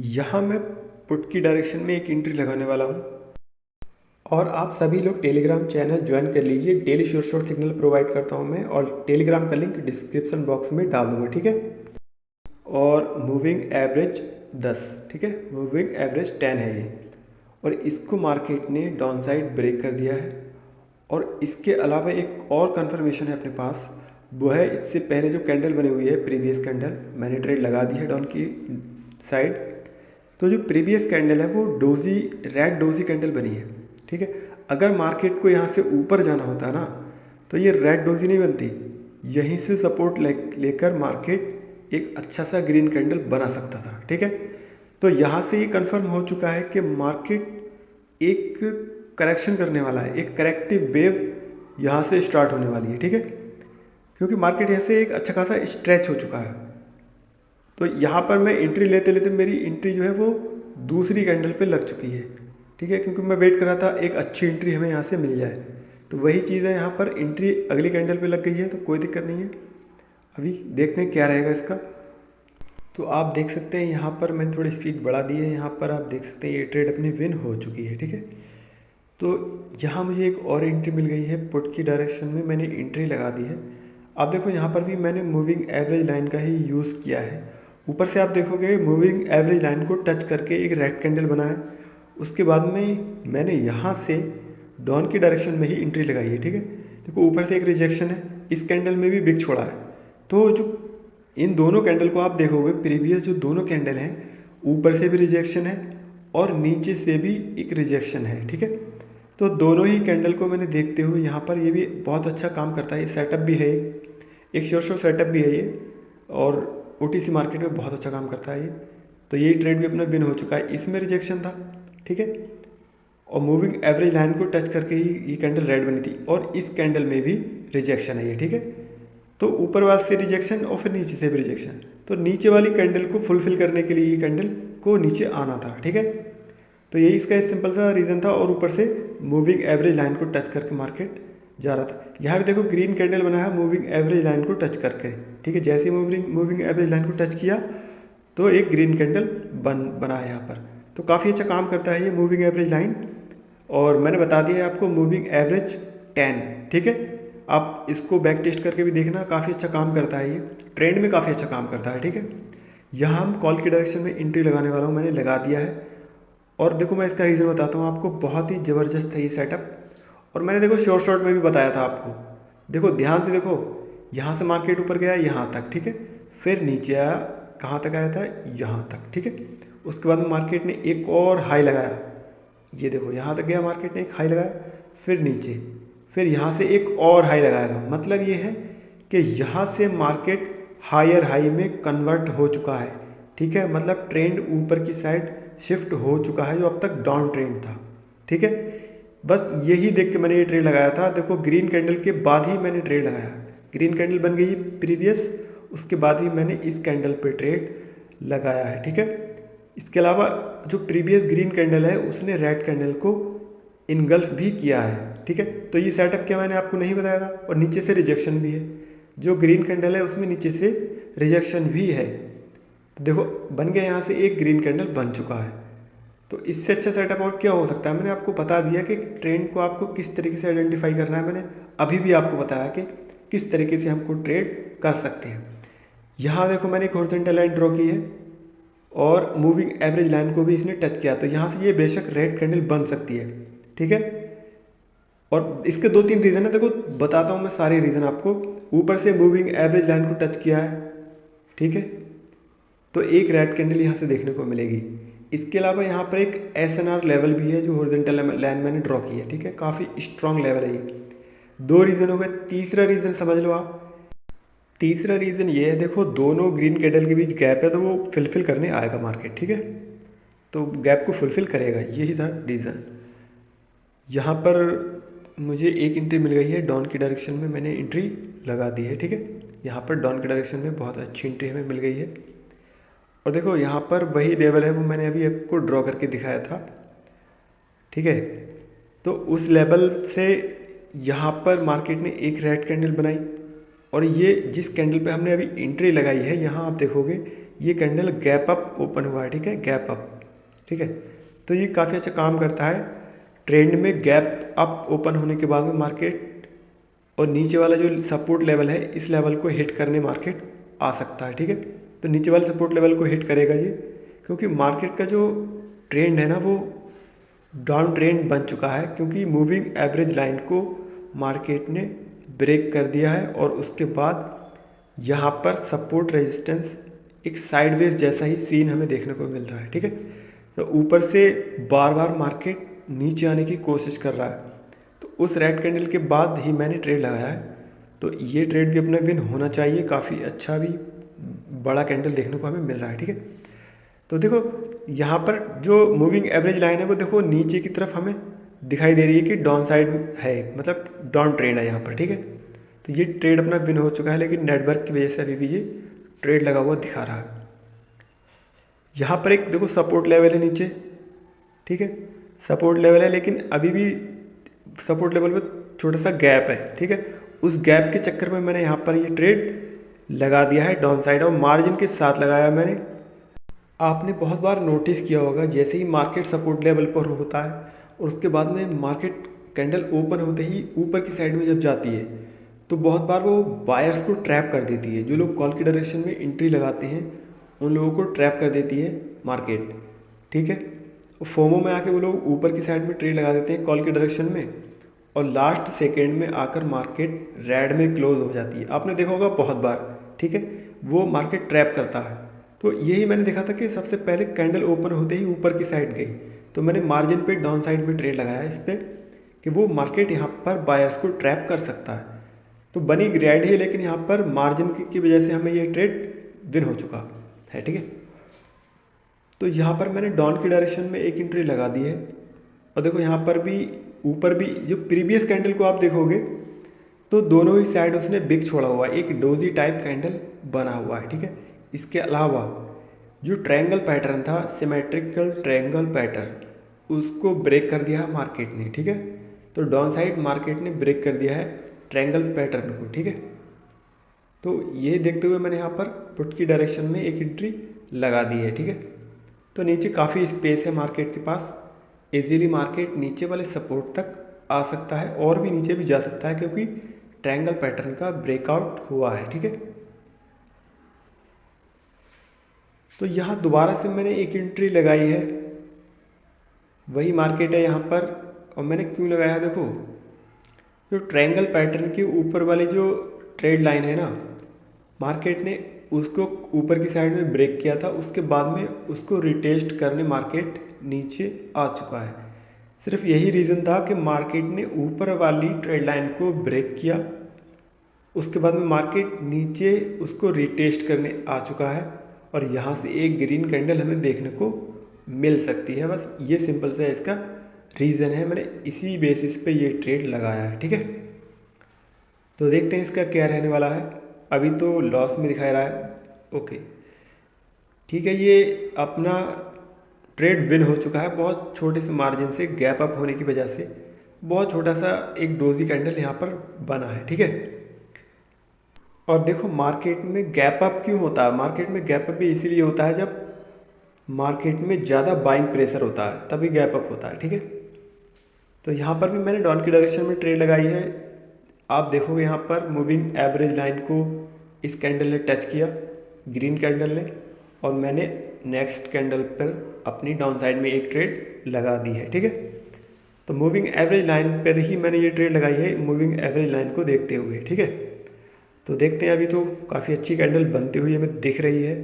यहाँ मैं पुट की डायरेक्शन में एक एंट्री लगाने वाला हूँ और आप सभी लोग टेलीग्राम चैनल ज्वाइन कर लीजिए। डेली शॉर्ट सिग्नल प्रोवाइड करता हूँ मैं और टेलीग्राम का लिंक डिस्क्रिप्शन बॉक्स में डाल दूँगा, ठीक है। और मूविंग एवरेज 10, ठीक है, मूविंग एवरेज 10 है ये। और इसको मार्केट ने डाउन साइड ब्रेक कर दिया है। और इसके अलावा एक और कंफर्मेशन है अपने पास, वो है इससे पहले जो कैंडल बनी हुई है प्रीवियस कैंडल, मैंने ट्रेड लगा दी है डाउन की साइड। तो जो प्रीवियस कैंडल है वो डोजी रेड डोजी कैंडल बनी है, ठीक है। अगर मार्केट को यहाँ से ऊपर जाना होता ना तो ये रेड डोजी नहीं बनती, यहीं से सपोर्ट लेकर मार्केट एक अच्छा सा ग्रीन कैंडल बना सकता था, ठीक है। तो यहाँ से ये कंफर्म हो चुका है कि मार्केट एक करेक्शन करने वाला है, एक करेक्टिव वेव यहाँ से स्टार्ट होने वाली है, ठीक है। क्योंकि मार्केट यहाँ से एक अच्छा खासा स्ट्रेच हो चुका है। तो यहाँ पर मैं एंट्री लेते लेते मेरी एंट्री जो है वो दूसरी कैंडल पे लग चुकी है, ठीक है। क्योंकि मैं वेट कर रहा था एक अच्छी एंट्री हमें यहाँ से मिल जाए। तो वही चीज़ है, यहाँ पर एंट्री अगली कैंडल पे लग गई है, तो कोई दिक्कत नहीं है। अभी देखते हैं क्या रहेगा इसका। तो आप देख सकते हैं यहाँ पर मैंने थोड़ी स्पीड बढ़ा दी है। यहाँ पर आप देख सकते हैं ये ट्रेड अपनी विन हो चुकी है, ठीक है। तो यहाँ मुझे एक और एंट्री मिल गई है पुट की डायरेक्शन में, मैंने एंट्री लगा दी है। आप देखो यहाँ पर भी मैंने मूविंग एवरेज लाइन का ही यूज़ किया है। ऊपर से आप देखोगे मूविंग एवरेज लाइन को टच करके एक रेड कैंडल बना है। उसके बाद में मैंने यहाँ से डाउन की डायरेक्शन में ही एंट्री लगाई है, ठीक है। देखो ऊपर से एक रिजेक्शन है, इस कैंडल में भी बिग छोड़ा है। तो जो इन दोनों कैंडल को आप देखोगे, प्रीवियस जो दोनों कैंडल हैं ऊपर से भी रिजेक्शन है और नीचे से भी एक रिजेक्शन है, ठीक है। तो दोनों ही कैंडल को मैंने देखते हुए यहाँ पर ये भी बहुत अच्छा काम करता है। ये सेटअप भी है, एक श्योर सेटअप भी है ये, और ओटीसी मार्केट में बहुत अच्छा काम करता है ये। तो ये ट्रेड भी अपना विन हो चुका है। इसमें रिजेक्शन था, ठीक है, और मूविंग एवरेज लाइन को टच करके ही ये कैंडल रेड बनी थी, और इस कैंडल में भी रिजेक्शन है ये, ठीक है। तो ऊपर वाले से रिजेक्शन और फिर नीचे से भी रिजेक्शन, तो नीचे वाली कैंडल को फुलफिल करने के लिए ये कैंडल को नीचे आना था, ठीक है। तो यही इसका एक सिंपल सा रीज़न था। और ऊपर से मूविंग एवरेज लाइन को टच करके मार्केट जा रहा था। यहाँ भी देखो ग्रीन कैंडल बना है मूविंग एवरेज लाइन को टच करके, ठीक है। जैसे ही मूविंग एवरेज लाइन को टच किया तो एक ग्रीन कैंडल बना है यहाँ पर। तो काफ़ी अच्छा काम करता है ये मूविंग एवरेज लाइन। और मैंने बता दिया है आपको मूविंग एवरेज 10, ठीक है। आप इसको बैक टेस्ट करके भी देखना, काफ़ी अच्छा काम करता है ये, ट्रेंड में काफ़ी अच्छा काम करता है, ठीक है। यहाँ हम कॉल की डायरेक्शन में एंट्री लगाने वाला हूँ, मैंने लगा दिया है। और देखो मैं इसका रीज़न बताता हूँ आपको, बहुत ही ज़बरदस्त है ये सेटअप। और मैंने देखो शॉर्ट में भी बताया था आपको, देखो ध्यान से देखो, यहाँ से मार्केट ऊपर गया यहाँ तक, ठीक है, फिर नीचे आया, कहाँ तक आया था, यहाँ तक, ठीक है। उसके बाद में मार्केट ने एक और हाई लगाया, ये देखो यहाँ तक गया, मार्केट ने एक हाई लगाया, फिर नीचे, फिर यहाँ से एक और हाई लगाएगा। मतलब ये है कि यहाँ से मार्केट हायर हाई में कन्वर्ट हो चुका है, ठीक है। मतलब ट्रेंड ऊपर की साइड शिफ्ट हो चुका है, जो अब तक डाउन ट्रेंड था, ठीक है। बस यही देख के मैंने ये ट्रेड लगाया था। देखो ग्रीन कैंडल के बाद ही मैंने ट्रेड लगाया, ग्रीन कैंडल बन गई प्रीवियस, उसके बाद ही मैंने इस कैंडल पे ट्रेड लगाया है, ठीक है। इसके अलावा जो प्रीवियस ग्रीन कैंडल है उसने रेड कैंडल को इनगल्फ भी किया है, ठीक है। तो ये सेटअप क्या मैंने आपको नहीं बताया था। और नीचे से रिजेक्शन भी है, जो ग्रीन कैंडल है उसमें नीचे से रिजेक्शन भी है। तो देखो बन गया, यहाँ से एक ग्रीन कैंडल बन चुका है। तो इससे अच्छा सेटअप और क्या हो सकता है। मैंने आपको बता दिया कि ट्रेंड को आपको किस तरीके से आइडेंटिफाई करना है। मैंने अभी भी आपको बताया कि किस तरीके से हमको ट्रेड कर सकते हैं। यहाँ देखो मैंने एक हॉरिजॉन्टल लाइन ड्रॉ की है और मूविंग एवरेज लाइन को भी इसने टच किया, तो यहाँ से ये बेशक रेड कैंडल बन सकती है, ठीक है। और इसके 2-3 रीज़न है, देखो बताता हूँ मैं सारे रीज़न आपको। ऊपर से मूविंग एवरेज लाइन को टच किया है, ठीक है, तो एक रेड कैंडल यहाँ से देखने को मिलेगी। इसके अलावा यहाँ पर एक SNR लेवल भी है, जो हॉरिजॉन्टल लाइन मैंने ड्रॉ की है, ठीक है। काफ़ी स्ट्रॉन्ग लेवल है ये। 2 रीज़न हो गए। तीसरा रीज़न समझ लो आप, तीसरा रीज़न ये है, देखो दोनों ग्रीन कैंडल के बीच गैप है, तो वो फुलफिल करने आएगा मार्केट, ठीक है। तो गैप को फुलफिल करेगा, यही था रीज़न। यहाँ पर मुझे एक एंट्री मिल गई है डाउन की डायरेक्शन में, मैंने एंट्री लगा दी है, ठीक है। यहाँ पर डाउन की डायरेक्शन में बहुत अच्छी एंट्री हमें मिल गई है। और देखो यहाँ पर वही लेवल है, वो मैंने अभी आपको ड्रॉ करके दिखाया था, ठीक है। तो उस लेवल से यहाँ पर मार्केट ने एक रेड कैंडल बनाई, और ये जिस कैंडल पे हमने अभी एंट्री लगाई है, यहाँ आप देखोगे ये कैंडल गैप अप ओपन हुआ है, ठीक है, गैप अप, ठीक है। तो ये काफ़ी अच्छा काम करता है ट्रेंड में। गैप अप ओपन होने के बाद में मार्केट और नीचे वाला जो सपोर्ट लेवल है इस लेवल को हिट करने मार्केट आ सकता है, ठीक है। तो नीचे वाले सपोर्ट लेवल को हिट करेगा ये, क्योंकि मार्केट का जो ट्रेंड है ना वो डाउन ट्रेंड बन चुका है, क्योंकि मूविंग एवरेज लाइन को मार्केट ने ब्रेक कर दिया है और उसके बाद यहाँ पर सपोर्ट रेजिस्टेंस एक साइडवेज जैसा ही सीन हमें देखने को मिल रहा है, ठीक है। तो ऊपर से बार बार मार्केट नीचे आने की कोशिश कर रहा है, तो उस रेड कैंडल के बाद ही मैंने ट्रेड लगाया है। तो ये ट्रेड भी अपना विन होना चाहिए, काफ़ी अच्छा भी बड़ा कैंडल देखने को हमें मिल रहा है, ठीक है। तो देखो यहाँ पर जो मूविंग एवरेज लाइन है वो देखो नीचे की तरफ हमें दिखाई दे रही है कि डाउन साइड है, मतलब डाउन ट्रेंड है यहाँ पर, ठीक है। तो ये ट्रेड अपना विन हो चुका है, लेकिन नेटवर्क की वजह से अभी भी ये ट्रेड लगा हुआ दिखा रहा है। यहाँ पर एक देखो सपोर्ट लेवल है नीचे, ठीक है, सपोर्ट लेवल है, लेकिन अभी भी सपोर्ट लेवल पर छोटा सा गैप है, ठीक है। उस गैप के चक्कर में मैंने यहाँ पर ये ट्रेड लगा दिया है डाउन साइड, और मार्जिन के साथ लगाया मैंने। आपने बहुत बार नोटिस किया होगा जैसे ही मार्केट सपोर्ट लेवल पर होता है और उसके बाद में मार्केट कैंडल ओपन होते ही ऊपर की साइड में जब जाती है तो बहुत बार वो बायर्स को ट्रैप कर देती है। जो लोग कॉल की डायरेक्शन में एंट्री लगाते हैं उन लोगों को ट्रैप कर देती है मार्केट, ठीक है। फोमो में आके वो लोग ऊपर की साइड में ट्रेड लगा देते हैं कॉल की डायरेक्शन में, और लास्ट सेकेंड में आकर मार्केट रेड में क्लोज हो जाती है। आपने देखा होगा बहुत बार, ठीक है, वो मार्केट ट्रैप करता है। तो यही मैंने देखा था कि सबसे पहले कैंडल ओपन होते ही ऊपर की साइड गई, तो मैंने मार्जिन पे डाउन साइड में ट्रेड लगाया इस पर कि वो मार्केट यहाँ पर बायर्स को ट्रैप कर सकता है। तो बनी रेड ही, लेकिन यहाँ पर मार्जिन की वजह से हमें ये ट्रेड विन हो चुका है, ठीक है। तो यहाँ पर मैंने डाउन की डायरेक्शन में एक एंट्री लगा दी है, और देखो यहाँ पर भी ऊपर भी जो प्रीवियस कैंडल को आप देखोगे तो दोनों ही साइड उसने बिग छोड़ा हुआ है, एक डोजी टाइप कैंडल बना हुआ है, ठीक है। इसके अलावा जो ट्रायंगल पैटर्न था, सिमेट्रिकल ट्रायंगल पैटर्न, उसको ब्रेक कर दिया है मार्केट ने, ठीक है। तो डाउन साइड मार्केट ने ब्रेक कर दिया है ट्रायंगल पैटर्न को, ठीक है। तो ये देखते हुए मैंने यहाँ पर पुट की डायरेक्शन में एक एंट्री लगा दी है, ठीक है। तो नीचे काफ़ी स्पेस है मार्केट के पास, इजीली मार्केट नीचे वाले सपोर्ट तक आ सकता है और भी नीचे भी जा सकता है, क्योंकि ट्रायंगल पैटर्न का ब्रेकआउट हुआ है, ठीक है। तो यहाँ दोबारा से मैंने एक एंट्री लगाई है, वही मार्केट है यहाँ पर, और मैंने क्यों लगाया है देखो, जो ट्रायंगल पैटर्न के ऊपर वाली जो ट्रेड लाइन है ना, मार्केट ने उसको ऊपर की साइड में ब्रेक किया था, उसके बाद में उसको रिटेस्ट करने मार्केट नीचे आ चुका है। सिर्फ यही रीज़न था कि मार्केट ने ऊपर वाली ट्रेड लाइन को ब्रेक किया, उसके बाद में मार्केट नीचे उसको रिटेस्ट करने आ चुका है, और यहाँ से एक ग्रीन कैंडल हमें देखने को मिल सकती है। बस ये सिंपल सा इसका रीज़न है, मैंने इसी बेसिस पे ये ट्रेड लगाया है, ठीक है। तो देखते हैं इसका क्या रहने वाला है। अभी तो लॉस में दिखा रहा है, ओके, ठीक है। ये अपना ट्रेड विन हो चुका है बहुत छोटे से मार्जिन से, गैप अप होने की वजह से बहुत छोटा सा एक डोजी कैंडल यहाँ पर बना है, ठीक है। और देखो मार्केट में गैप अप क्यों होता है, मार्केट में गैप अप भी इसीलिए होता है जब मार्केट में ज़्यादा बाइंग प्रेशर होता है तभी गैप अप होता है, ठीक है। तो यहाँ पर भी मैंने डाउन की डायरेक्शन में ट्रेड लगाई है। आप देखोगे यहाँ पर मूविंग एवरेज लाइन को इस कैंडल ने टच किया, ग्रीन कैंडल ने, और मैंने नेक्स्ट कैंडल पर अपनी डाउन साइड में एक ट्रेड लगा दी है, ठीक है। तो मूविंग एवरेज लाइन पर ही मैंने ये ट्रेड लगाई है, मूविंग एवरेज लाइन को देखते हुए, ठीक है। तो देखते हैं, अभी तो काफ़ी अच्छी कैंडल बनती हुई हमें दिख रही है,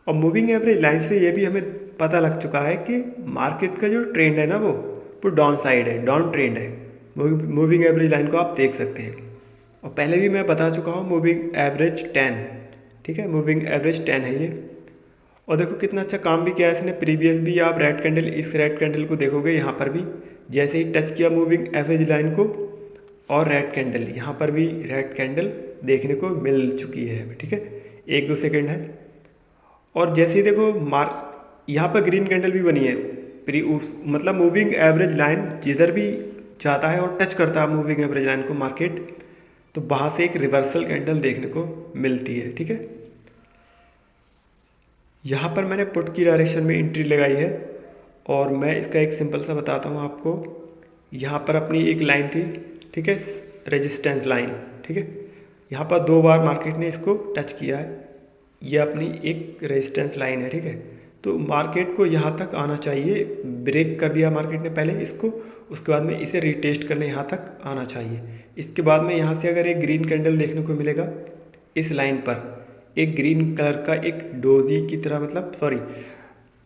और मूविंग एवरेज लाइन से ये भी हमें पता लग चुका है कि मार्केट का जो ट्रेंड है ना वो डाउन साइड है, डाउन ट्रेंड है। मूविंग एवरेज लाइन को आप देख सकते हैं, और पहले भी मैं बता चुका हूँ मूविंग एवरेज 10, ठीक है, मूविंग एवरेज 10 है ये। और देखो कितना अच्छा काम भी किया है इसने, प्रीवियस भी आप रेड कैंडल, इस रेड कैंडल को देखोगे यहाँ पर भी जैसे ही टच किया मूविंग एवरेज लाइन को, और रेड कैंडल, यहाँ पर भी रेड कैंडल देखने को मिल चुकी है हमें, ठीक है, 1-2 सेकेंड है। और जैसे ही देखो यहाँ पर ग्रीन कैंडल भी बनी है, मतलब मूविंग एवरेज लाइन जिधर भी जाता है और टच करता है मूविंग एवरेज लाइन को मार्केट, तो वहाँ से एक रिवर्सल कैंडल देखने को मिलती है, ठीक है। यहाँ पर मैंने पुट की डायरेक्शन में एंट्री लगाई है और मैं इसका एक सिंपल सा बताता हूँ आपको। यहाँ पर अपनी एक लाइन थी, ठीक है, रेजिस्टेंस लाइन, ठीक है। यहाँ पर 2 बार मार्केट ने इसको टच किया है, ये अपनी एक रेजिस्टेंस लाइन है, ठीक है। तो मार्केट को यहाँ तक आना चाहिए, ब्रेक कर दिया मार्केट ने पहले इसको, उसके बाद में इसे रीटेस्ट करने यहाँ तक आना चाहिए। इसके बाद में यहाँ से अगर एक ग्रीन कैंडल देखने को मिलेगा इस लाइन पर, एक ग्रीन कलर का एक डोजी की तरह, मतलब सॉरी,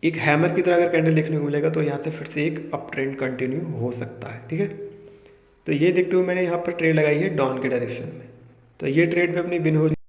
एक हैमर की तरह अगर कैंडल देखने को मिलेगा तो यहाँ से फिर से एक अप ट्रेंड कंटिन्यू हो सकता है, ठीक है। तो ये देखते हुए मैंने यहाँ पर ट्रेड लगाई है डाउन के डायरेक्शन में। तो ये ट्रेड में अपनी विन हो